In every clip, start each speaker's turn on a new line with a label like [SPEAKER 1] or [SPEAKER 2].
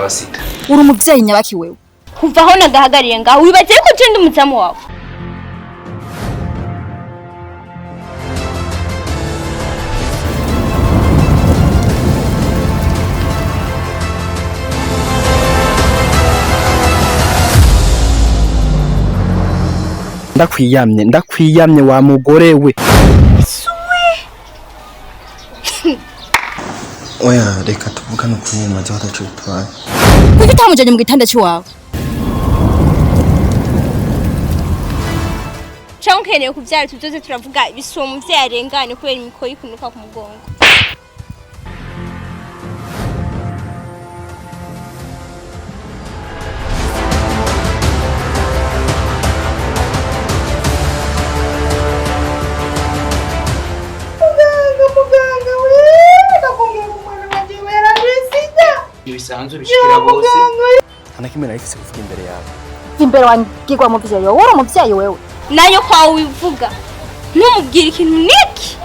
[SPEAKER 1] ndabasita.
[SPEAKER 2] Uri umuvyeyi nyabaki wewe.
[SPEAKER 3] Kuva aho nagahagariye ngaho wibaze ko je ndi mutamu wawe.
[SPEAKER 1] Ndakwiyamye wa mugore we. Oya reka tuvugane kuri maze batacutwaye.
[SPEAKER 2] Kuki utamujanye mu gitanda cyawe?
[SPEAKER 3] Chankeneye kuvyara tuzoze turavuga ibisumo vyarengane kubera imikoyi kunuka ku mugongo.
[SPEAKER 1] Ibisanzwe bishikira bose. Anakimena ifise kuvuga imbere yawe.
[SPEAKER 2] Imbere wangirwa mu vyeyo, wora umuvyeyi wewe.
[SPEAKER 3] Nayo kwa wivuga. Numubwira ikintu niki.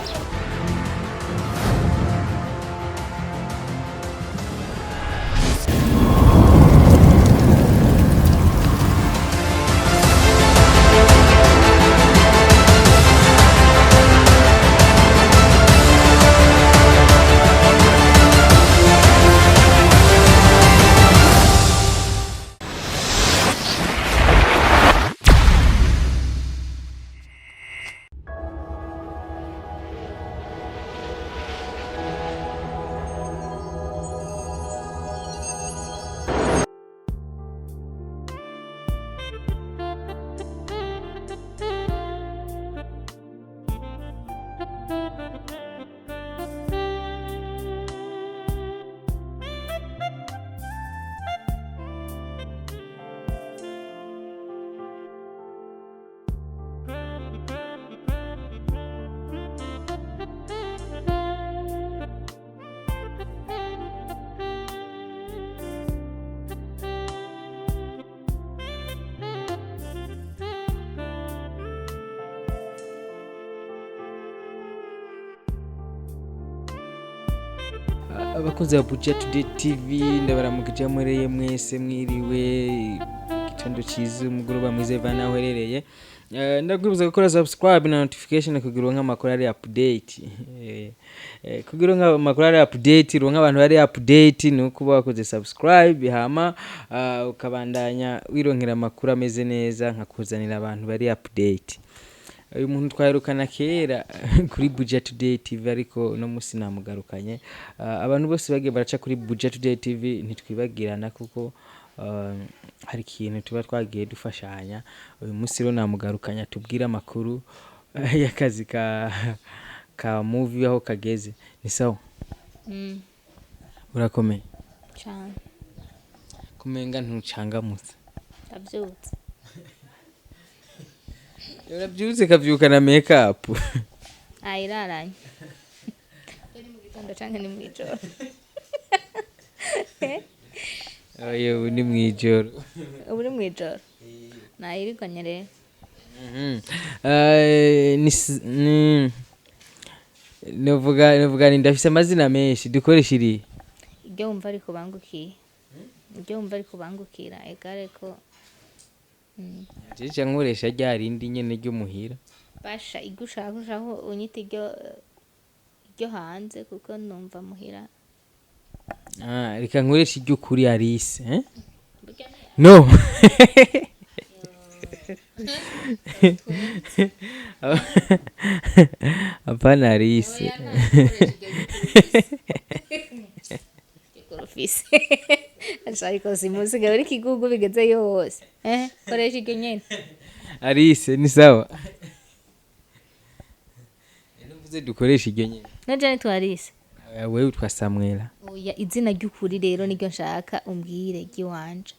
[SPEAKER 4] Abakunzi ba Gute TV ndabaramukije mureye mwese mwiriwe igitondo ciza umugoroba mwize bana herereye ndagwibuza gukora subscribe na notification kugira nk'amakuru ari update kugira nk'amakuru ari update ronka abantu bari update nuko bakoze subscribe hama ukabandanya wironkera amakuru ameze neza nkakuzanira abantu bari update. Uyu muntu twaherukana kera kuri Gute TV ariko no musi namugarukanye abantu bose bagiye baraca kuri Gute TV ntitwibagirana kuko hari ikintu tuba twagiye dufashanya. Uyu musi rero namugarukanya tubwira amakuru y'akazi ka movie aho kageze. Ni sawa? Urakomeye
[SPEAKER 3] Cyane.
[SPEAKER 4] Kumenga ntucangamutse.
[SPEAKER 3] Avyutse.
[SPEAKER 4] Urabyutse kavyuka na makeup.
[SPEAKER 3] Ayiraranye. Yari mu gitondo canke ni mwijoro.
[SPEAKER 4] Oyo ni mwijoro.
[SPEAKER 3] Uri mwijoro. Nayirikanye rero.
[SPEAKER 4] Novuga ni ndafise amazina menshi dukoresha iri.
[SPEAKER 3] Iryo wumva ari kubangukiye. Iryo wumva ari kubangukira egare ko
[SPEAKER 4] Jeje nkoresha ryarindi nyene ryo muhira.
[SPEAKER 3] basha igushaka unyita iryo hanze kuko numva muhira.
[SPEAKER 4] Reka nkoresha iryo kuri Alice, No. Apana Alice.
[SPEAKER 3] Korofisi. Ashaka simusi gabiri kigugu bigeze yose. Koresha iryo nyene.
[SPEAKER 4] Alice ni sawa. Nuvuze dukoresha iryo nyene.
[SPEAKER 3] Naje Alice.
[SPEAKER 4] Wewe utwa Samuella.
[SPEAKER 3] Oya izina ry'ukuri rero niryo nshaka umbwire giwanje.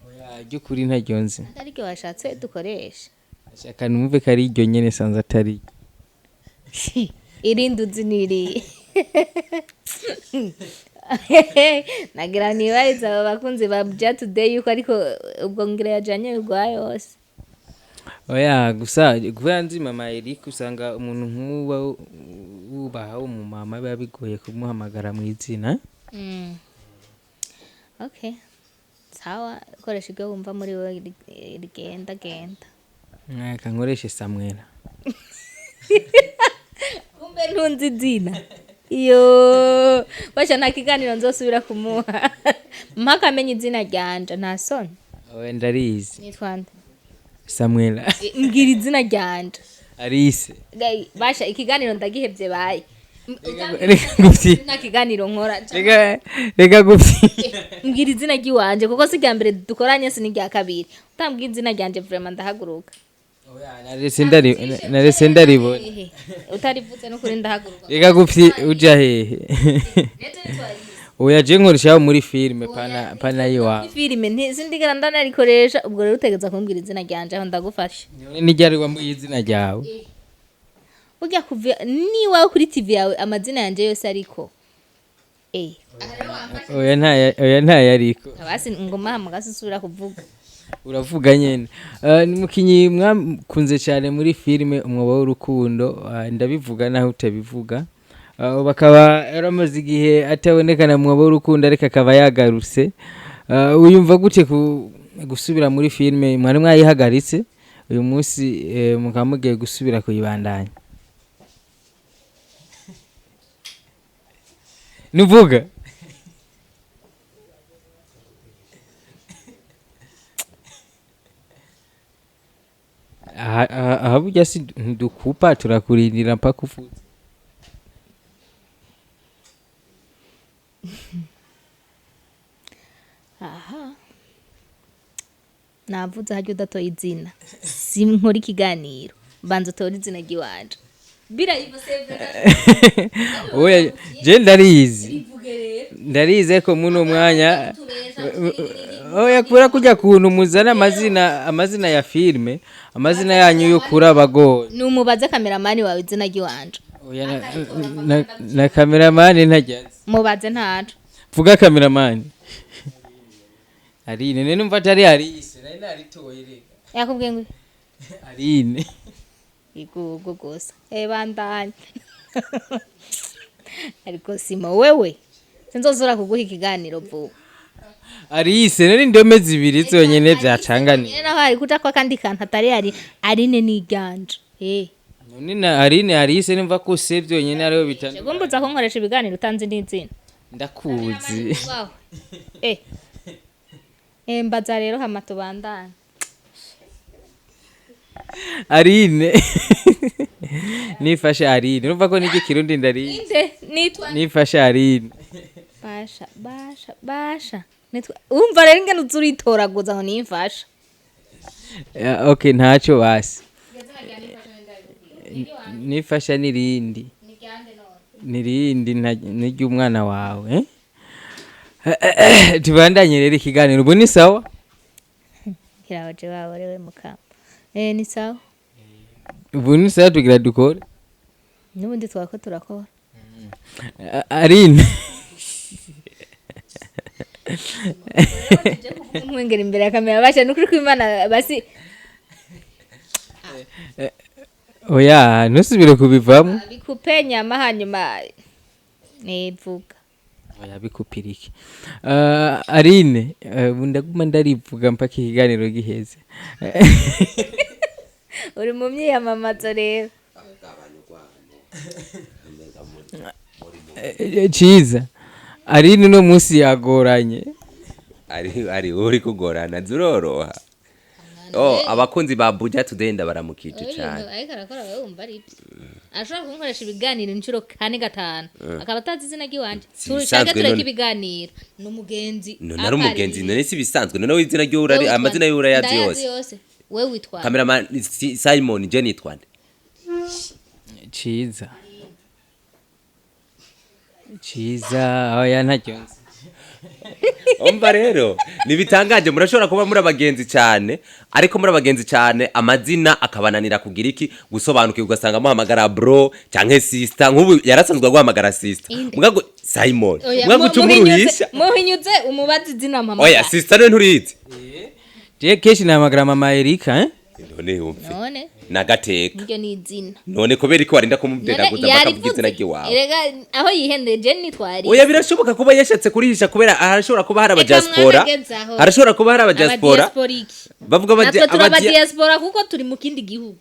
[SPEAKER 4] Oya ry'ukuri ntaryo nzi.
[SPEAKER 3] Ariko washatse dukoresha.
[SPEAKER 4] Ashaka numve kari iryo nyene sanza atari.
[SPEAKER 3] Irindi uziniri. Nagira nibariza aba bakunzi ba Gute yuko ariko ubwo ngira yajanye urwa yose.
[SPEAKER 4] Oya gusa kuva nzi mama Eric usanga umuntu nk'uba ubaha umumama biba bigoye kumuhamagara mu izina.
[SPEAKER 3] Okay. Sawa, koresha ibyo wumva muri wowe rigenda.
[SPEAKER 4] Kankoreshe Samuella.
[SPEAKER 3] Kumbe ntunzi izina. Iyo basha nta kiganiro nzosubira kumuha. Mpaka amenye izina ryanje nta soni.
[SPEAKER 4] Oya ndarizi.
[SPEAKER 3] Nitwa nde?
[SPEAKER 4] Samuella.
[SPEAKER 3] Mbwira izina ryanje.
[SPEAKER 4] Arise.
[SPEAKER 3] Basha ikiganiro ndagihebye baye.
[SPEAKER 4] Reka gupfi.
[SPEAKER 3] Nta kiganiro nkora.
[SPEAKER 4] Reka gupfi.
[SPEAKER 3] Mbwira izina ry'iwanje kuko si rya mbere dukoranye si n'irya kabiri. Utambwira izina ryanje vraiment ndahaguruka.
[SPEAKER 4] Narese ndaribona.
[SPEAKER 3] Utarivuze no kuri ndahaguruka.
[SPEAKER 4] Reka gupfi uja hehe. Oya je nkoresha muri filme pana yiwa.
[SPEAKER 3] Filme sindigara ndanarikoresha ubwo rero utegeza kumbwira izina ryanje aho ndagufasha.
[SPEAKER 4] Ni ryari wambuye izina ryawe?
[SPEAKER 3] Ujya kuva niwa kuri TV yawe amazina yanje yose ariko.
[SPEAKER 4] Oya nta yariko.
[SPEAKER 3] Abasi ngoma mugasubira kuvuga.
[SPEAKER 4] Uravuga nyene. Ni mukinyi mwakunze cyane muri filme Umwobo w'Urukundo, ndabivuga naho utabivuga. Bakaba yaramaze igihe atabonekana Umwobo w'Urukundo ariko akaba yagarutse. Uyumva gute gusubira muri filme mwari mwayihagaritse uyu munsi mukamugiye gusubira kuyibandanya? Nuvuga aha burya si ntidukupa turakurindira mpaka ufuze.
[SPEAKER 3] Aha navuze hajya udatoye izina si nkora ikiganiro banza utore izina ry'iwanje
[SPEAKER 4] oya je ndarize ko muno mwanya oya kura kujya kuntu muzana amazina ya filme amazina yanyu yo kura bagoye
[SPEAKER 3] numubaze kameramani wawe izina ry'iwanje.
[SPEAKER 4] Oya na kameramani ntajyaze
[SPEAKER 3] mubaze ntaco
[SPEAKER 4] vuga kameramani. Arine nene numva atari Arise nari naritoye reka
[SPEAKER 3] yakubwiye ngo
[SPEAKER 4] Arine
[SPEAKER 3] igugo gusa bandanye ariko simo wewe sinzozura kuguha ikiganiro vuba.
[SPEAKER 4] Arise nari ndome zibiri zonyene byacanganye
[SPEAKER 3] naho ari kuja kwa kandi kantu atari Arine niganje
[SPEAKER 4] none Arine Arise nimva ko se byonyene ariho bitandukanye.
[SPEAKER 3] Gombuza ko nkoresha ibiganiro utanze n'izina
[SPEAKER 4] ndakuzi.
[SPEAKER 3] Mbaza rero hama tubandane.
[SPEAKER 4] Arine nifasha Arine urumva ko niki kirundi ndarinde nifasha Arine
[SPEAKER 3] basha nitwa umva rero ingene uzuritoraguza ngo nifasha.
[SPEAKER 4] Okay ntacyo basi nifasha nirindi n'iry'umwana wawe tubandanye rero ikiganiro ubu ni sawa
[SPEAKER 3] kirabaje wawe rewe mukamba ni sawa
[SPEAKER 4] ubu ni sawa tugira dukore
[SPEAKER 3] n'ubundi twako turakora.
[SPEAKER 4] Arine
[SPEAKER 3] mwengera imbere ya kamera basha nukuri kw'Imana basi
[SPEAKER 4] oya nusubire kubivamo
[SPEAKER 3] bikupe nyama hanyuma nivuga
[SPEAKER 4] oya bikupirike. Arine ndaguma ndarivuga mpaka ikiganiro giheze.
[SPEAKER 3] uri mu myiyamamazo rero
[SPEAKER 4] cyiza. Arine no munsi yagoranye
[SPEAKER 5] ari uri kugorana zuroroha. Abakunzi ba Buja Today ndabaramukije cyane.
[SPEAKER 3] Ariko arakora wewe umva ari ashobora kunkoresha ibiganiro inshuro 4-5 akaba atazi izina ry'iwanje turashaka tureka ibiganiro n'umugenzi
[SPEAKER 5] nari umugenzi none si bisanzwe none izina ry'urari amazina y'ura yazi yose
[SPEAKER 3] wewe witwa
[SPEAKER 5] cameraman Simon je nitwa nde
[SPEAKER 4] Ciza oya ntacyonze.
[SPEAKER 5] Umva rero nibitangaje murashobora kuba muri abagenzi cyane ariko muri abagenzi cyane amazina akabananira kugira iki gusobanukirwa ugasanga muhamagara bro canke sister nk'ubu yarasanzwe guhamagara sister mugago Simon mugago cyumuruhisha
[SPEAKER 3] muhinyuze umubazi izina mama
[SPEAKER 5] oya sister none nturizi
[SPEAKER 4] je keshi nahamagara mama Erika
[SPEAKER 5] none yumve
[SPEAKER 3] none
[SPEAKER 5] nagateka
[SPEAKER 3] iryo ni izina
[SPEAKER 5] none kubera iko warinda kumubwira guza bakavuga izina ryiwawe
[SPEAKER 3] erega aho yihendeje nitwari
[SPEAKER 5] oya birashoboka kuba yashatse kurihisha kubera arashobora kuba hari abadiaspora arashobora kuba hari abadiaspora bavuga
[SPEAKER 3] abadiaspora kuko turi mu kindi gihugu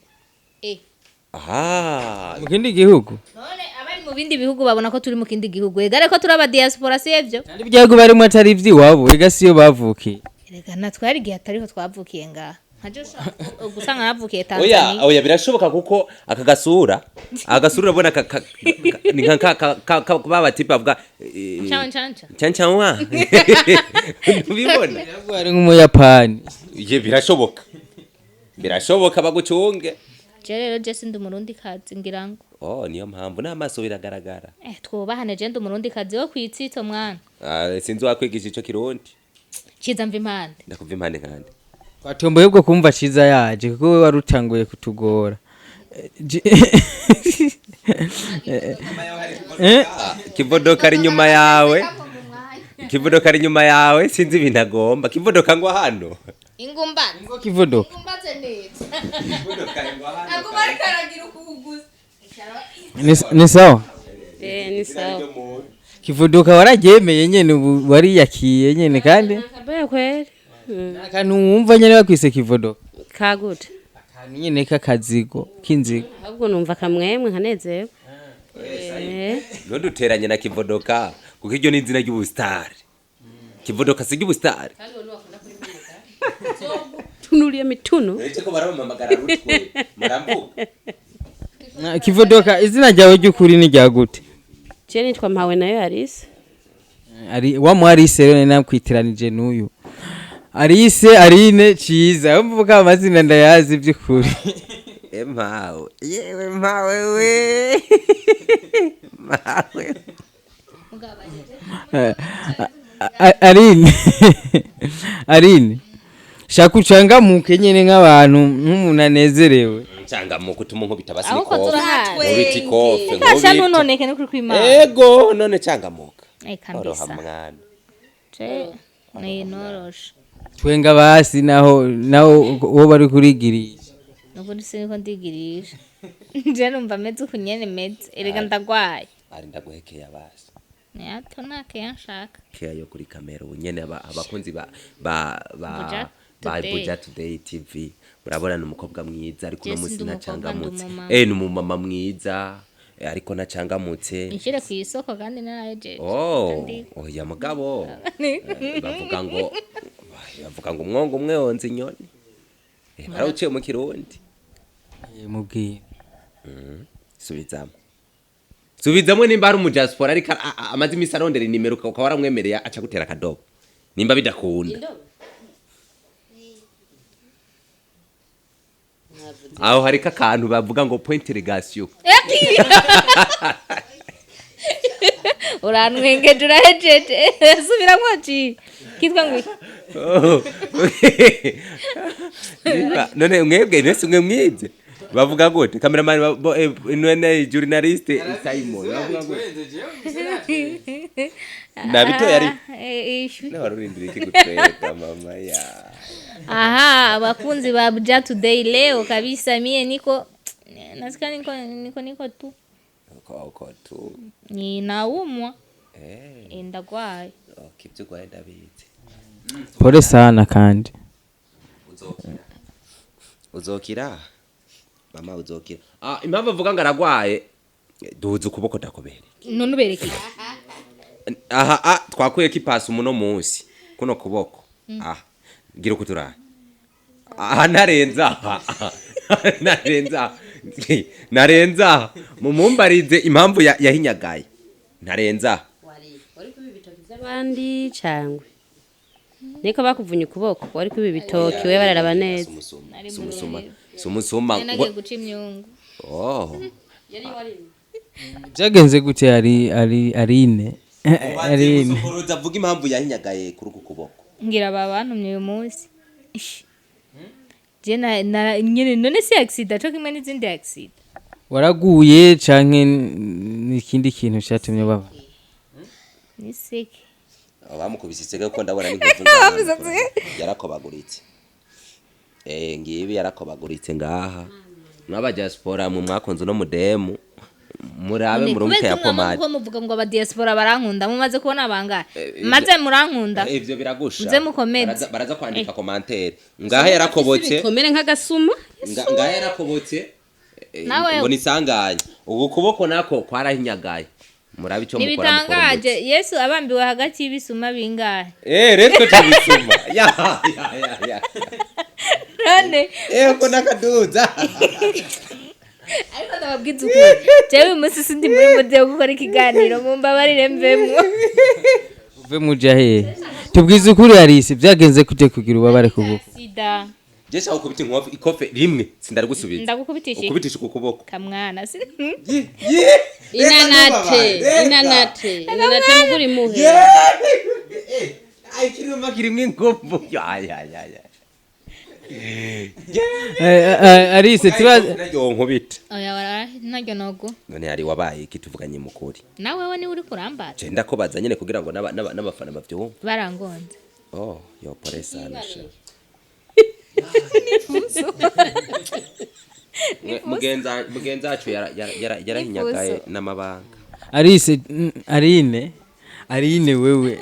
[SPEAKER 4] mu kindi gihugu
[SPEAKER 3] none abari mu bindi bihugu babona ko turi mu kindi gihugu egare ko turi abadiaspora sivyo
[SPEAKER 4] kandi byago barimo atari ivy'iwabo ega siyo bavukiye
[SPEAKER 3] erega natwari igihe atariho twavukiye ngaha gusanga navukiye Tanzania
[SPEAKER 5] oya birashoboka kuko agasura urabona ni nka baba tipe bavuga chanchawa ubibona
[SPEAKER 4] ari nk'umuyapani
[SPEAKER 5] birashoboka bagucunge
[SPEAKER 3] rero je sindi umurundi kazi ngirango
[SPEAKER 5] niyo mpamvu n'amaso biragaragara
[SPEAKER 3] twubahane je ndi umurundi kazi wo kwitsito mwana
[SPEAKER 5] sinzi wakwigisha ico kirundi
[SPEAKER 3] kiza mva impande
[SPEAKER 5] ndakuva impande kandi
[SPEAKER 4] twatomboye bwo kumva ciza yaje kuko we warutanguye kutugora
[SPEAKER 5] kivodoka ari nyuma yawe sinzi ibintu agomba kivodoka ngo hano
[SPEAKER 3] ingumba
[SPEAKER 4] kivodoka
[SPEAKER 3] ingumbaze neza
[SPEAKER 5] agomba
[SPEAKER 3] ari karagira ukuguza
[SPEAKER 4] ni sawa
[SPEAKER 6] ni sawa
[SPEAKER 4] kivodoka waragemeye nyene ubu wariyakiye nyene kandi
[SPEAKER 6] kweli
[SPEAKER 4] akantu wumva nyene bakwise kivodoka
[SPEAKER 6] kagute
[SPEAKER 4] akantu nyene k'akazigo k'inzigo
[SPEAKER 6] ahubwo numva kamwemwe nkanezewe
[SPEAKER 5] ntuduteranye na kivodoka kuko iryo ni izina ry'ubustari kivodoka si ry'ubustari
[SPEAKER 6] tunuriye mituno
[SPEAKER 5] uretse ko baramamagara rutwe murambuka
[SPEAKER 4] kivodoka izina ryawe ry'ukuri ni rya gute
[SPEAKER 6] je nitwa mpawe nayo Alice
[SPEAKER 4] wa Alice rero nakwitiranije n'uyu Alice Aline ciza umvuga amazina ndayazi by'ukuri
[SPEAKER 5] mpawe yewe mpawe we mpawe
[SPEAKER 4] Aline shaka ucangamuke nyene nk'abantu nk'umuntu anezerewe
[SPEAKER 5] cangamuke utuma nkubita basi
[SPEAKER 3] ahubwo turahatwe
[SPEAKER 5] nkubita ikofe
[SPEAKER 3] kasha nononeke ni kuri kwimana
[SPEAKER 5] ego none cangamuka
[SPEAKER 3] kambisa
[SPEAKER 5] mwana
[SPEAKER 3] ni noroshe
[SPEAKER 4] twenga basi naho wo bari kurigirisha
[SPEAKER 3] nuko siniko ndigirisha je numva meze kunyene meze erega ndagwaye
[SPEAKER 5] ari ndaguhekeye basi
[SPEAKER 3] Nato nake yanshaka
[SPEAKER 5] kaya yo kuri kamera unyene abakunzi ba Buja Today TV urabona n'umukobwa mwiza ariko no musi nacangamutse n'umumama mwiza ariko nacangamutse
[SPEAKER 3] nshire ku isoko kandi naraje
[SPEAKER 5] oya mugabo bavuga ngo umwongo umwe wonze inyoni barawuciye mu kirundi
[SPEAKER 4] mubwiye
[SPEAKER 5] subizamwe nimba ari umudiaspora ariko amazi imisi arondera inimero ukaba waramwemereye aca gutera akadobo nimba bidakunda aho hariko akantu bavuga ngo point irrigation
[SPEAKER 3] uranwengeje urahejeje subiramwo ci kitwa ngo
[SPEAKER 5] none mwebwe nese mwe mwize bavuga gute cameraman none journalist Simon bavuga gute nabito yari n'abarurindira iki gutweka mama ya
[SPEAKER 3] aha abakunzi ba Buja Today leo kabisa mie niko nasikia niko tu
[SPEAKER 5] uko tu
[SPEAKER 3] ninaumwa ndagwaye
[SPEAKER 5] kibyo gwenda bite
[SPEAKER 4] pole sana kandi
[SPEAKER 5] uzokira mama uzokira impamvu avuga ngo aragwaye duhuze ukuboko ndakobere
[SPEAKER 3] none ubereke
[SPEAKER 5] aha twakuye kipasi umuno munsi kuno kuboko gira kuturana narenza mumumbarize impamvu yahinyagaye narenza
[SPEAKER 6] wari kubi bitoki by'abandi cyangwa niko bakuvunye ukuboko wari kubi bitoki we bararaba neza
[SPEAKER 5] sumusuma
[SPEAKER 3] nagiye guca imyungu
[SPEAKER 6] yari wari
[SPEAKER 4] byagenze gute Aline
[SPEAKER 5] uvuga impamvu yahinyagaye kuri uku kuboko
[SPEAKER 3] ngira babantumye uyu munsi je na nyine none si accident cyo kimwe n'izindi accident
[SPEAKER 4] waraguye canke n'ikindi kintu cyatumye baba
[SPEAKER 3] ni sike
[SPEAKER 5] bamukubisitse ko ndabona n'inkovu yarakobaguritse ngibi yarakobaguritse ngaha n'aba diaspora mu mwakonzo no mudemu murabe murumke ya pomade
[SPEAKER 3] ko muvuga ngo aba diaspora barankunda mumaze kubona abangahe maze murankunda
[SPEAKER 5] ivyo biragusha
[SPEAKER 3] muze mukomeze
[SPEAKER 5] baraza kwandika commentaire ngaha yarakobotse
[SPEAKER 6] komere nk'agasuma
[SPEAKER 5] ngaha yarakobotse
[SPEAKER 3] Nawe
[SPEAKER 5] ngo nisanganye ubu kuboko nako kwarahinyagaye murabe ico mukora
[SPEAKER 3] nibitangaje Yesu abambiwe hagati y'ibisuma bingahe
[SPEAKER 5] retwe tubisuma ya
[SPEAKER 3] none
[SPEAKER 5] ko nakaduza
[SPEAKER 3] ariko ndababwiza ukuri jewe umunsi sindi muri mode yo gukora ikiganiro mumbabarire mvemwo
[SPEAKER 4] uve muja he tubwize ukuri Alice byagenze kute kugira ubabare kuboko
[SPEAKER 3] sida
[SPEAKER 5] jesha ukubita inkofe ikofe rimwe sindarigusubiza
[SPEAKER 3] ndagukubitisha
[SPEAKER 5] ukubitisha ukuboko
[SPEAKER 3] kamwana
[SPEAKER 6] inanate muguri muhe
[SPEAKER 5] ay kiruma kirimwe ingombo ya
[SPEAKER 4] Alice tibaze
[SPEAKER 5] nkubita
[SPEAKER 3] oya wara ntajya nogo
[SPEAKER 5] none ari wabaye ikituvuganye mukuri
[SPEAKER 3] nawe we ni uri kurambara
[SPEAKER 5] je ndakobaza nyene kugira ngo n'abafana bavyumva
[SPEAKER 3] barangonze
[SPEAKER 5] yo poresa nasha mugenza wacu yarahinyagaye n'amabanga
[SPEAKER 4] Alice Aline wewe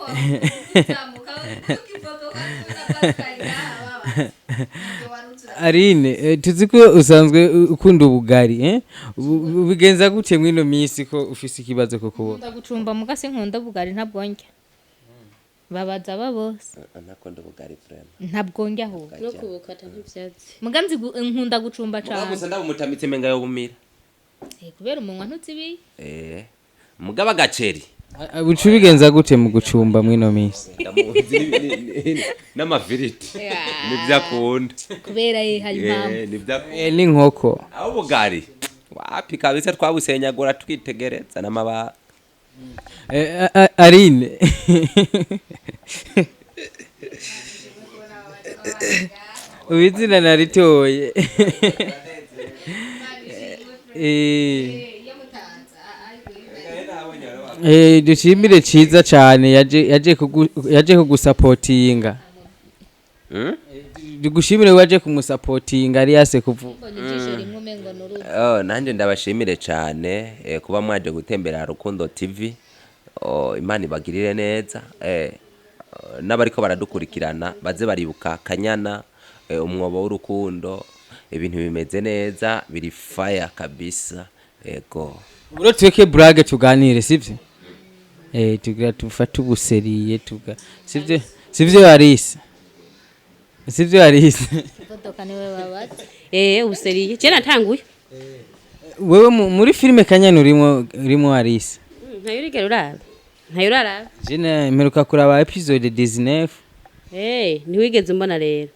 [SPEAKER 4] Aline tuzi ko usanzwe ukunda ubugari bigenza gute mwino misi ko ufise ikibazo ko kubona
[SPEAKER 3] ndagucumba mugase nkunda bugari ntabwonjya babaza babose
[SPEAKER 5] anakunda ubugari frame
[SPEAKER 3] ntabwonjya ho
[SPEAKER 6] no kubukata ntivyatsi
[SPEAKER 3] muganzi nkunda gucumba cyane
[SPEAKER 5] gusa ndabumutamitse menga yo bumira
[SPEAKER 3] kubera umunwa ntuzibi
[SPEAKER 5] mugaba gaceri
[SPEAKER 4] ucu bigenza gute mu gucumba mwino misi
[SPEAKER 5] n'amafiriti nivyakunda
[SPEAKER 3] kubera hari impamvu
[SPEAKER 4] n'inkoko
[SPEAKER 5] aho ubugari wapi kabisa twabusenyagura twitegereza n'amabara
[SPEAKER 4] Aline ubizina naritoye dushimire ciza cyane yaje kugusapotinga dugushimire waje kumusapotinga ari yase kuvuga
[SPEAKER 5] nanje ndabashimire cyane kuba mwaje gutembera Rukundo TV Imana ibagirire neza n'abariko baradukurikirana baze baribuka Kanyana umwobo w'urukundo ibintu bimeze neza biri fire kabisa ego
[SPEAKER 4] bro tweke brage tuganire sivyo tugira tufate ubuseriye sivyo Alice sivyo Alice
[SPEAKER 3] fotoka niwe babaza
[SPEAKER 6] ubuseriye je natanguye
[SPEAKER 4] wewe muri filime Kanyana urimo Alice
[SPEAKER 6] ntayo uraraba
[SPEAKER 4] jene mperuka kuraba episode 19
[SPEAKER 6] ntiwigeze mbona rero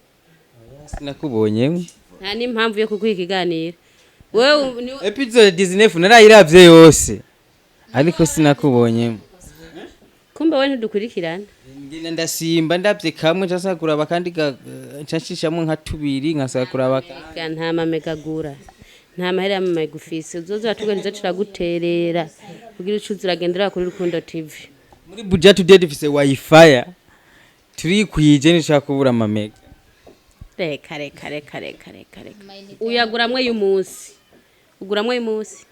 [SPEAKER 4] sinakubonye
[SPEAKER 6] nta n'impamvu yo kuguha ikiganiro wewe
[SPEAKER 4] episode 19 narayiravye yose ariko sinakubonye
[SPEAKER 6] kumbe we ntidukurikirana
[SPEAKER 4] ngina ndasimba ndavye kamwe cyasa kuraba kandi cashishamo nka tubiri nkasaba kuraba
[SPEAKER 6] nta mamegagura nta mahera y'amamegufisi uzoza tuganiza turaguterera kugira ucuzi uragendera kuri Rukundo TV
[SPEAKER 4] muri budget today dufise wifi turi kuyije nishaka kubura amamega
[SPEAKER 6] reka uyaguramwe y'umunsi uguramwe y'umunsi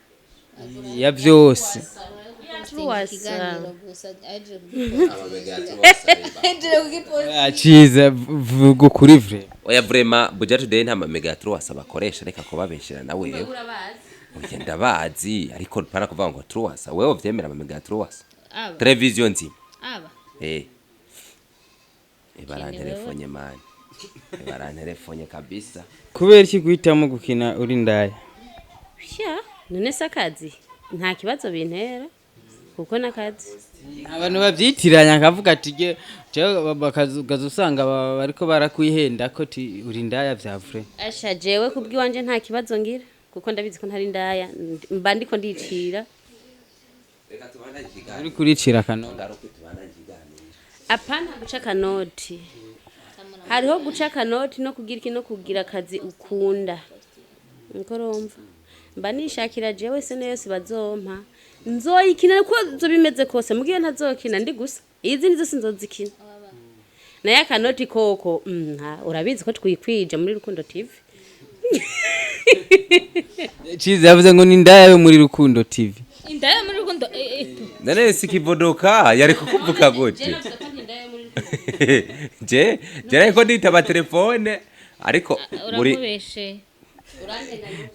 [SPEAKER 4] ya byose achiza vugo kuri vre
[SPEAKER 5] oya vrema budget today nta mamega truwasa bakoresha reka ko babeshera nawe oya ndabazi ariko para kuvuga ngo truwasa wewe vyemera mamega truwasa television nzima barantelefone mani barantelefone kabisa
[SPEAKER 4] kubera iki guhitamo gukina uri ndaya
[SPEAKER 6] none sakazi nta kibazo bintera kuko nakazi
[SPEAKER 4] abantu babyitiranya akavuga ati je bakazusanga bariko barakwihenda ko uri ndaya vyavure
[SPEAKER 6] asha jewe kubwiwanje nta kibazo ngira kuko ndabizi ko ntari ndaya mba ndiko ndicira
[SPEAKER 4] uri kuricira kanoni
[SPEAKER 6] apana guca kanoti hariho guca kanoti no kugira iki no kugira akazi ukunda niko romva mba nishakira jewe se nese bazompa nzoyikina ko zo bimeze kose mugiye ntazokina ndi gusa izi nizo sinzozikina naye akanoti koko urabizi ko twikwije muri Rukundo TV.
[SPEAKER 4] Chiza yavuze ngo ni ndaya yo muri Rukundo TV.
[SPEAKER 3] Indaya muri Rukundo
[SPEAKER 5] none sikivodoka yari kukuvuga gute je ariko nitaba telefone ariko
[SPEAKER 3] uramubeshe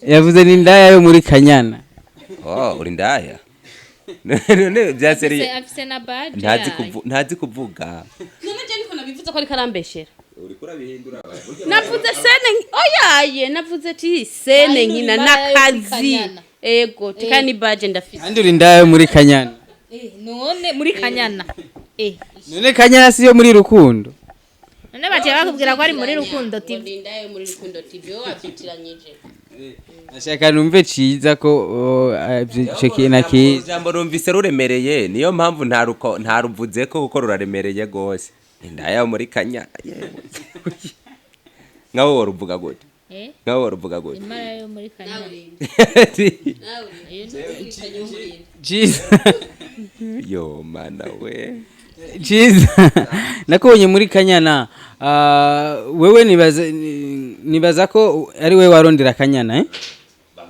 [SPEAKER 4] yavuze ni ndaya yo muri Kanyana.
[SPEAKER 5] uri ndaya none byaseri
[SPEAKER 3] afise na badge
[SPEAKER 5] ntazi kuvuga
[SPEAKER 6] none je niko nabivuze ko ari karambeshera
[SPEAKER 5] uri kurabihindura
[SPEAKER 6] navuze sene oyaye navuze ti sene nkina nakazi ego tikani badge ndafise
[SPEAKER 4] Kandi uri ndaya yo muri Kanyana.
[SPEAKER 3] none muri Kanyana
[SPEAKER 4] None Kanyana siyo muri Rukundo.
[SPEAKER 3] none baje bakubwira ko ari muri Rukundo TV
[SPEAKER 6] ndindaye muri Rukundo TV wo wabyitiranyije
[SPEAKER 4] Nashaka numve ciza ko ceki na ki.
[SPEAKER 5] Jambo numvise ruremereye niyo mpamvu ntaruvuze ko kuko ruraremereye gose. Indaya muri Kanya. Ngaho waruvuga gute? Ngaho waruvuga gute?
[SPEAKER 3] imara yo muri Kanyana
[SPEAKER 4] Ciza.
[SPEAKER 5] Yo mana we.
[SPEAKER 4] Ciza. Nakubonye muri Kanyana. Wewe nibaza ko ari we warondera Kanyana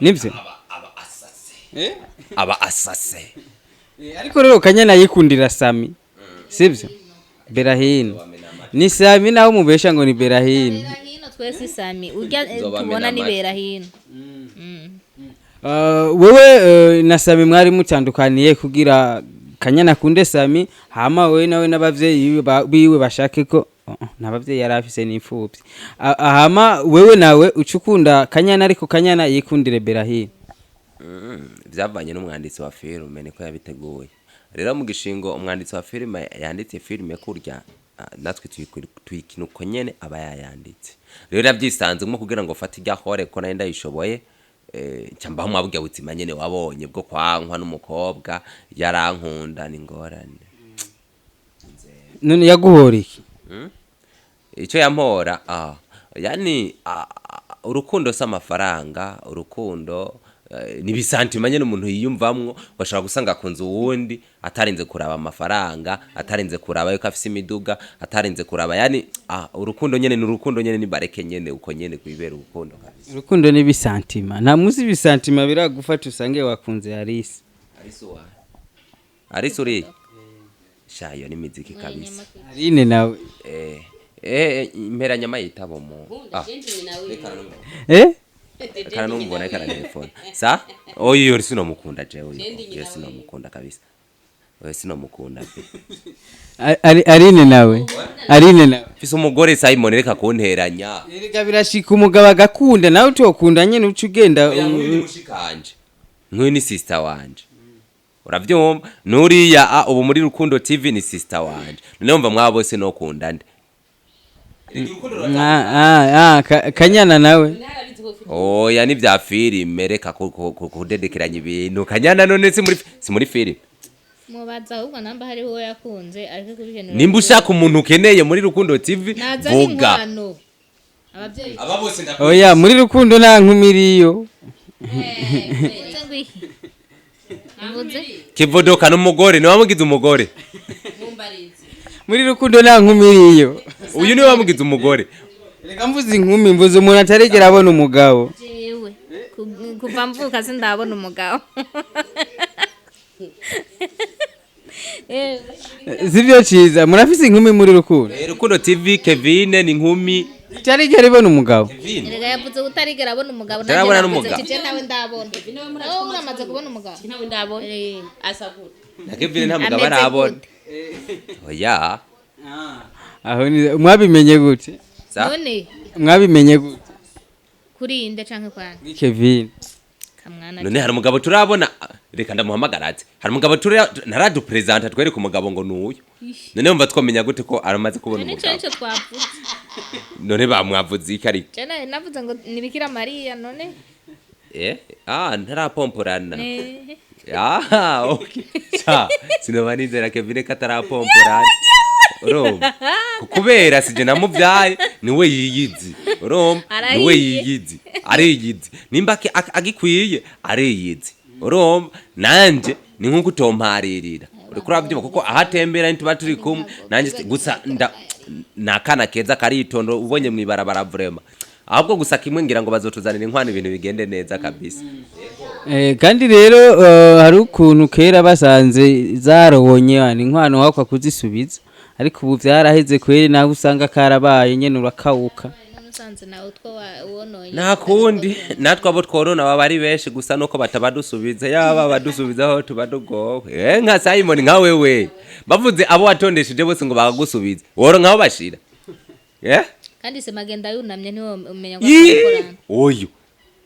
[SPEAKER 4] Nibyo?
[SPEAKER 5] Aba asase.
[SPEAKER 4] Ariko rero Kanyana yikundira Sami. Sibyo? Berahino. Ni Sami naho mubesha ngo ni Berahino.
[SPEAKER 3] Berahino twese Sami urya tubona ni Berahino.
[SPEAKER 4] Wewe na Sami mwari mutandukaniye kugira Kanyana kunde Sami hama wewe nawe n'abavyeyi biwe bashake ko nabavyeyi yarafise n'imfuvyi. Hama wewe nawe ucukunda Kanyana ariko Kanyana yikundire Berahino.
[SPEAKER 5] Byavanye n'umwanditsi wa filme niko yabiteguye. Rero mu gishingo umwanditsi wa filme yanditse filme kurya natwe tuyikina uko nyene aba yayanditse. Rero yabyisanze nko kugira ngo fata ijya hore ko nayo ndayishoboye cyamba mwabwiye butima nyene wabonye bwo kwankwa n'umukobwa yarankunda n'ingorane.
[SPEAKER 4] None yaguhora iki?
[SPEAKER 5] Icyo yampora yani urukundo s'amafaranga urukundo ni bisantima nyene umuntu yiyumvamwo bashaka gusanga kunzu wundi atarinze kuraba amafaranga atarinze kuraba yuko afise imiduga atarinze kuraba yani urukundo nyene ni urukundo nyene ni bareke nyene uko nyene kwibera urukundo kabisa.
[SPEAKER 4] Urukundo ni bisantima nta muzi bisantima biragufata usange wakunze Arisi
[SPEAKER 5] wa Arisi uri shayo ni miziki kabisa
[SPEAKER 4] Arine nawe
[SPEAKER 5] impera nyama yitabo mu kana numbona kana telefone sa oyo sino mukunda jewe yo sino mukunda kabisa oyo sino mukunda
[SPEAKER 4] Arine nawe
[SPEAKER 5] fise umugore Simon reka kunteranya
[SPEAKER 4] reka birashika umugabo agakunda nawe utokunda nyene uca ugenda
[SPEAKER 5] mushikanje nkwe ni sister wanje uravyumva nuriya ubu muri Rukundo TV ni sister wanje none umva mwabose no kunda nde
[SPEAKER 4] Kanyana nawe
[SPEAKER 5] oya ni bya filime reka kudedekeranya ibintu Kanyana none si muri filime
[SPEAKER 3] mubaza ahubwo namba hari ho yakunze ariko kubigenera
[SPEAKER 5] nimba ushaka umuntu ukeneye muri Rukundo TV vuga
[SPEAKER 3] abavyeyi
[SPEAKER 5] aba bose
[SPEAKER 4] oya muri Rukundo nta nkumiriyo
[SPEAKER 5] kivodoka n'umugore ni wamugize umugore
[SPEAKER 4] muri Rukundo nta nkumiriyo
[SPEAKER 5] uyu ni wamugize umugore
[SPEAKER 4] reka mvuze inkumi mvuze umuntu ataregera abona umugabo
[SPEAKER 3] jewe kuva mvuka sindabona umugabo
[SPEAKER 4] sivyo ciza murafise inkumi muri Rukundo
[SPEAKER 5] Rukundo TV Kevin ni inkumi
[SPEAKER 4] tarigera ibona umugabo
[SPEAKER 3] erega yavuze utarigera abona umugabo
[SPEAKER 5] ntabona n'umugabo
[SPEAKER 3] je nawe ndabona nawe uramaze kubona umugabo
[SPEAKER 6] nawe ndabona asagura
[SPEAKER 5] na Kevin nta mugabo arabona oya
[SPEAKER 4] aho ni mwabimenye gute
[SPEAKER 3] none
[SPEAKER 4] mwabimenye gute
[SPEAKER 3] kuri inde canke kwange
[SPEAKER 4] Kevin
[SPEAKER 3] kamwana
[SPEAKER 5] none hari umugabo turabona reka ndamuhamagaraze hari umugabo naradu presenter twereka umugabo ngo nuyo none umva twomenya gute ko aramaze kubona umugabo
[SPEAKER 3] nico twavuze
[SPEAKER 5] none bamwavuze ikari
[SPEAKER 3] jana navuze ngo ni Bikira Maria none
[SPEAKER 5] ntarapomporana okay sinobanizera Kevin katarapomporana urumva kubera sije namuvyaye niwe yiyizi urumva niwe yiyizi ariyizi nimba agikwiye ariyizi urumva nanje ni nkuko utomparira uri kurabyuba kuko ahatembera ntuba turi kumwe nanjye gusa nakana keza karitondo ubonye mwibarabara vrema ahubwo gusa kimwe ngira ngo bazotuzanira inkwano ibintu bigende neza kabisa.
[SPEAKER 4] Kandi rero hari ukuntu kera basanze zarobonye inkwano wakwa kuzisubiza ariko ubu vyaraheze kweri nawe usanga karabaye nyene urakawuka.
[SPEAKER 5] Nta kundi natwe abo tworona baba ari benshi gusa nuko batabadusubiza yaba badusubizaho tubadugowe nka Simon nka wewe bavuze abo watondesheje bose ngo bagagusubiza woro nkaho bashira
[SPEAKER 3] kandi se magenda yunamye niwo umenya ko akorana
[SPEAKER 5] oyo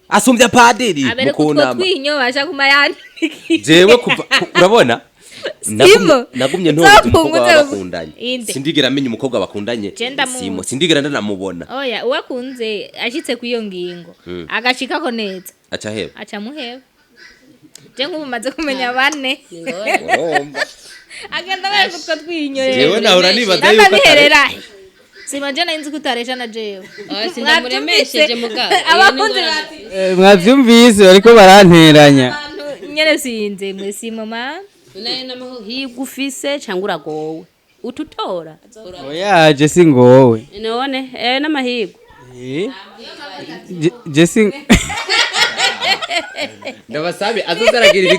[SPEAKER 5] asumbya padiri
[SPEAKER 3] mukunda twinyo basha kumayani
[SPEAKER 5] jewe kuva urabona nagumye ntoza umukobwa bakundanye sindigera amenya umukobwa bakundanye Simo sindigera ndanamubona
[SPEAKER 3] oya uwakunze ashitse ku iyo ngingo agashika ko neza aca muheba je ngubu maze kumenya bane agenda wese utwo twinyo
[SPEAKER 5] jewe nahora nibaza yuko
[SPEAKER 3] Simo je nainzi kutaresha na jewe
[SPEAKER 6] sindamuremesheje mugabo
[SPEAKER 3] abakunzi
[SPEAKER 4] mwavyumvise ariko baranteranya
[SPEAKER 3] nyene sinze mwe Simo ma
[SPEAKER 6] nayo namaho higufise cyangwa uragowe ututora
[SPEAKER 4] oya si ngowe
[SPEAKER 6] none n'amahigo
[SPEAKER 4] si
[SPEAKER 5] ndabasabe azozaragira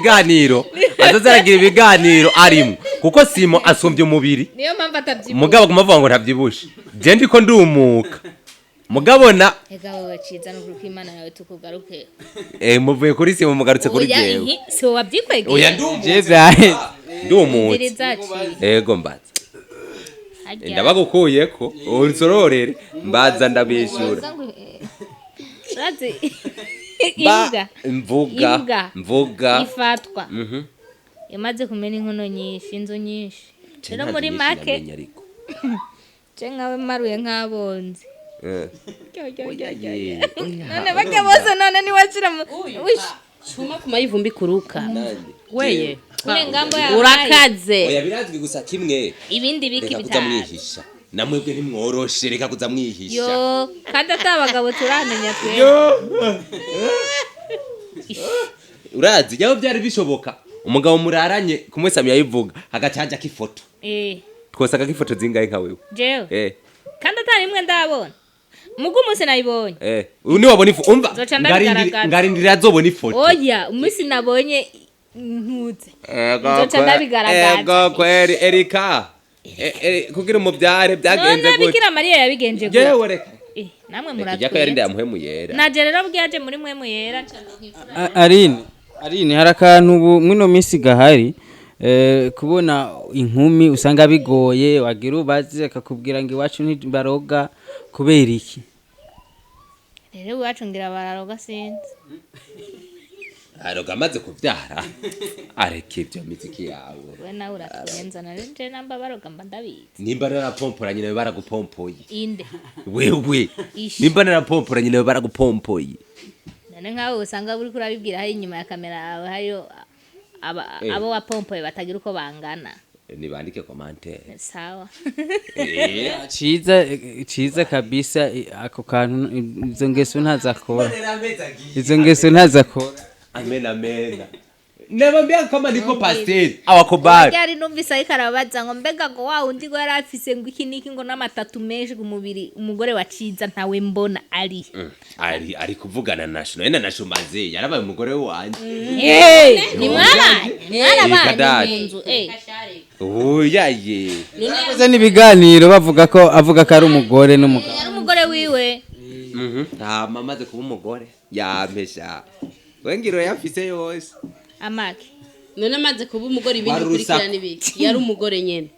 [SPEAKER 5] ibiganiro arimo kuko Simo asumbye umubiri
[SPEAKER 3] niyo mpamvu atabyibuha
[SPEAKER 5] mugabo kumavuga ngo ntabyibushe je ndiko ndumuka mugabona
[SPEAKER 3] ega wowe ciza no kuko Imana yawe tukugaruke
[SPEAKER 5] muvuye kuri Simo mugarutse kuri jewe
[SPEAKER 3] so wabyikwege
[SPEAKER 5] oya ndumuke ego mbaza ndabagukuyeko unsororere mbaza ndabishura
[SPEAKER 3] razi
[SPEAKER 5] mvuga
[SPEAKER 3] ifatwa yamaze kumena inkono nyinshi inzo nyinshi rero muri make je nkawe maruye nk'abonzi none bake bose none niwashira
[SPEAKER 6] shuma kumayivumbi kuruka weye
[SPEAKER 3] ngambo ya
[SPEAKER 6] urakaze
[SPEAKER 5] oya birazwi gusa kimwe
[SPEAKER 3] ibindi biki
[SPEAKER 5] bitamwihisha namwebwe ntimworoshe reka kuza mwihisha
[SPEAKER 3] yo kandi atabagabo turamenya twe
[SPEAKER 5] urazi yaho byari bishoboka umugabo muraranye kumwe Samuella yivuga hagacaja kifoto twosaka kifoto zingaye nka wewe
[SPEAKER 3] jewe kandi atari imwe ndabona mugu munsi nayibonye
[SPEAKER 5] uni wabona ifoto umva ngarindira azobona ifoto
[SPEAKER 3] oya umunsi nabonye ntuze nzoca ndabigaragaza
[SPEAKER 5] ego kweri Erika kugira umubyare byagenze
[SPEAKER 3] gute none Bikira Mariya yabigenje gute
[SPEAKER 5] jewe reka
[SPEAKER 3] namwe muratwe
[SPEAKER 5] kijya ko yari ndamuhemu yera
[SPEAKER 3] naje rero bwaje muri mwemu yera
[SPEAKER 4] Arine hari akantu ubu mwino minsi gahari kubona inkumi usanga bigoye wagira ubaze akakubwira ngo iwacu ntibaroga kubera iki
[SPEAKER 3] rero iwacu ngira bararoga sinzi
[SPEAKER 5] aroga amaze kubyara areke ibyo miziki yawe
[SPEAKER 3] we nawe uratwenza na nje namba baroga mba ndabizi
[SPEAKER 5] nimba narapompora nyine baragupompoye
[SPEAKER 3] inde
[SPEAKER 5] wewe nimba narapompora nyine baragupompoye
[SPEAKER 3] none nkawe usanga buri kurabibwira hari inyuma ya kamera yawe hariyo abo wapompoye batagira uko bangana
[SPEAKER 5] nibandike commentaire
[SPEAKER 3] sawa
[SPEAKER 4] ciza kabisa ako kantu izo ngeso ntazakora
[SPEAKER 5] amena nabambia kama niko pastel awakobari
[SPEAKER 3] yari numvise ariko arabaza ngo mbega ngo wa undi ngo yarafise ngo iki niki ngo n'amatatu menshi ku mubiri umugore wa Ciza ntawe mbona
[SPEAKER 5] ari kuvugana nasho none nashumaze yarabaye umugore wanje
[SPEAKER 3] ni mwana munzu
[SPEAKER 5] oyaye
[SPEAKER 4] none n'ibiganiro bavuga ko avuga ko ari umugore n'umugabo
[SPEAKER 3] ari umugore wiwe
[SPEAKER 5] mamaze kuba umugore yampesha wengiro yafise yose
[SPEAKER 3] amake
[SPEAKER 6] none amaze kuba umugore ibindi kurikirana ibiki yari umugore nyene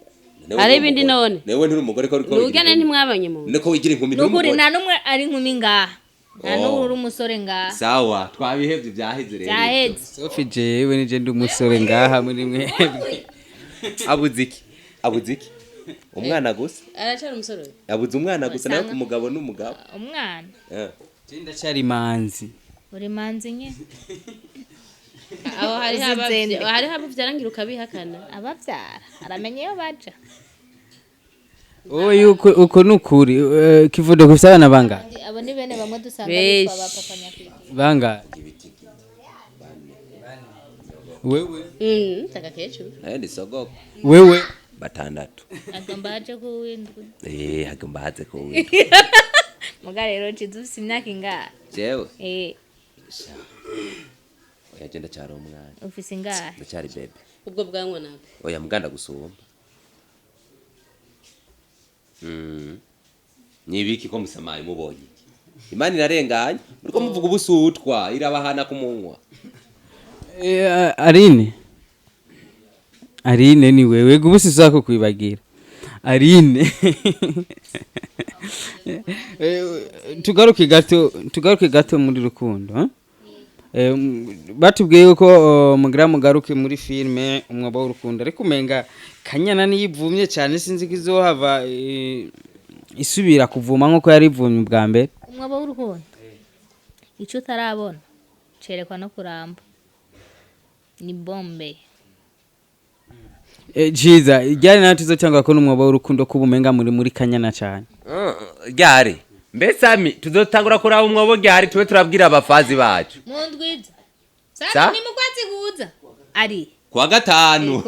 [SPEAKER 6] ari ibindi none
[SPEAKER 5] newe nturi umugore ko
[SPEAKER 6] nugene ntimwabanye mu
[SPEAKER 5] niko wigira inkumi
[SPEAKER 3] n'umugore nta numwe ari inkumi ngaha nta n'uri umusore ngaha
[SPEAKER 5] sawa twabihevye byaheze rero
[SPEAKER 3] byaheze
[SPEAKER 4] Sophie jewe nije ndi umusore ngaha muri mwebwe
[SPEAKER 5] abuziki umwana gusa
[SPEAKER 6] aracari umusore
[SPEAKER 5] abuze umwana gusa nawe kumugabo n'umugabo
[SPEAKER 3] umwana
[SPEAKER 4] Tinda cyari manzi
[SPEAKER 3] uri manzi nye
[SPEAKER 6] aho hari habo byarangira ukabihakana
[SPEAKER 3] abavyara aramenye yo baja
[SPEAKER 4] oyo uko nukuri kivudo gusabana banga
[SPEAKER 3] abo ni bene bamwe dusanga bitwa ba papa nyakuri
[SPEAKER 4] banga wewe
[SPEAKER 6] takakecuru
[SPEAKER 5] ndi sogoko
[SPEAKER 4] wewe
[SPEAKER 5] batandatu
[SPEAKER 3] agomba aje ku windwi
[SPEAKER 5] agomba haze ko windi
[SPEAKER 3] muga rero ufise imyaka ingahe
[SPEAKER 5] jewe oya genda cyaro umwana
[SPEAKER 3] ufise ingahe
[SPEAKER 5] ndacyari bebe
[SPEAKER 6] ubwo bwanwa nawe
[SPEAKER 5] oya muganda gusumba nibiki ko musamaye mubonye imana irarenganya uriko muvuga ubusutwa irabahana ku munwa
[SPEAKER 4] Arine ni wewe gubusi zako kwibagira Arine tugaruke gato muri Rukundo batubwiye ko mugaruke muri filme Umwobo w'Urukundo ariko umenga Kanyana niyivumye cyane sinzi ko izohava isubira kuvuma nkuko yari ivumye bwa mbere.
[SPEAKER 3] Umwobo w'Urukundo icyo utarabona cerekwa no kuramba ni bombe
[SPEAKER 4] jiza ryari natuzo cyangwa ko Umwobo w'Urukundo kubumenga muri Kanyana cyane
[SPEAKER 5] ryari mbesami tuzotangura kuraba umwobo ryari tube turabwira abafazi bacu
[SPEAKER 3] mundwiza sasa ni mukwatsi kuza ari
[SPEAKER 5] kwa gatanu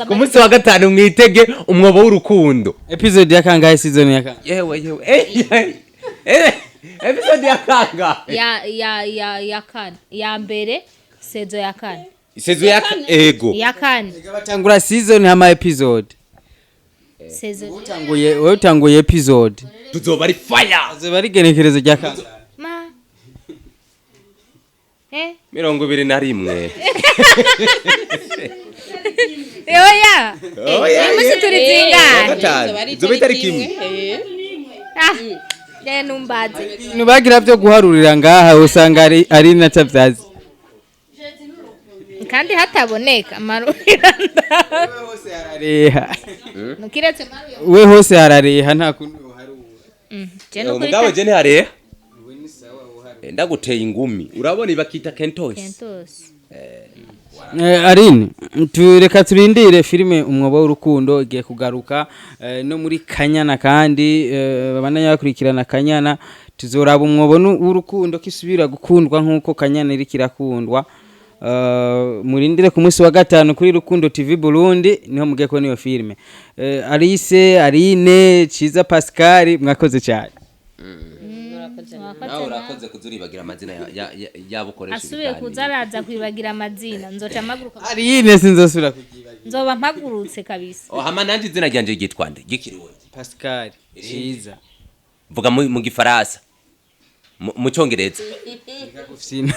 [SPEAKER 5] ku munsi wa gatanu mwitege Umwobo w'Urukundo
[SPEAKER 4] episode ya kangahe season ya kangahe
[SPEAKER 5] yewe episode ya kangahe
[SPEAKER 3] ya kane ya mbere sezo ya kane
[SPEAKER 5] ego
[SPEAKER 3] ya kane
[SPEAKER 4] batangura season hama episode
[SPEAKER 3] sezo
[SPEAKER 4] utanguye episode
[SPEAKER 5] tuzoba ari fire
[SPEAKER 4] tuzoba ari genekerezo rya kangahe
[SPEAKER 3] ma
[SPEAKER 5] 21
[SPEAKER 3] oya imisi turizinga
[SPEAKER 5] zoba itari kimwe
[SPEAKER 3] numbaze
[SPEAKER 4] nubagira byo guharurira ngaha usanga ari na tabyazi
[SPEAKER 3] kandi hataboneka maruranda
[SPEAKER 4] hose harareha
[SPEAKER 3] nukiretse
[SPEAKER 4] we hose harareha nta kundi uharura
[SPEAKER 5] umugabo je ni hareha ndaguteye ingumi urabona ibakita kentos
[SPEAKER 4] Arine tureka turindire filime Umwobo w'Urukundo igiye kugaruka no muri Kanyana kandi babanyakurikirana Kanyana tuzoraba Umwobo w'Urukundo kisubira gukundwa nkuko Kanyana iri kirakundwa murindire ku munsi wa gatanu kuri Rukundo TV Burundi niho mugiye ko niyo filime Alice Arine Ciza Pascal mwakoze cyane
[SPEAKER 5] nawe urakoze kuzuribagira amazina yabukoresha
[SPEAKER 3] asubiye kuzaraza kwibagira amazina nzoca maguruka
[SPEAKER 4] Arine sinzosubira kugibagira
[SPEAKER 3] nzoba mpagurutse kabisa
[SPEAKER 5] hama nanje izina ryanje gitwande gikiriwe
[SPEAKER 4] Pascal Ciza
[SPEAKER 5] vuga mu gifaransa mu cyongereza
[SPEAKER 4] gufsina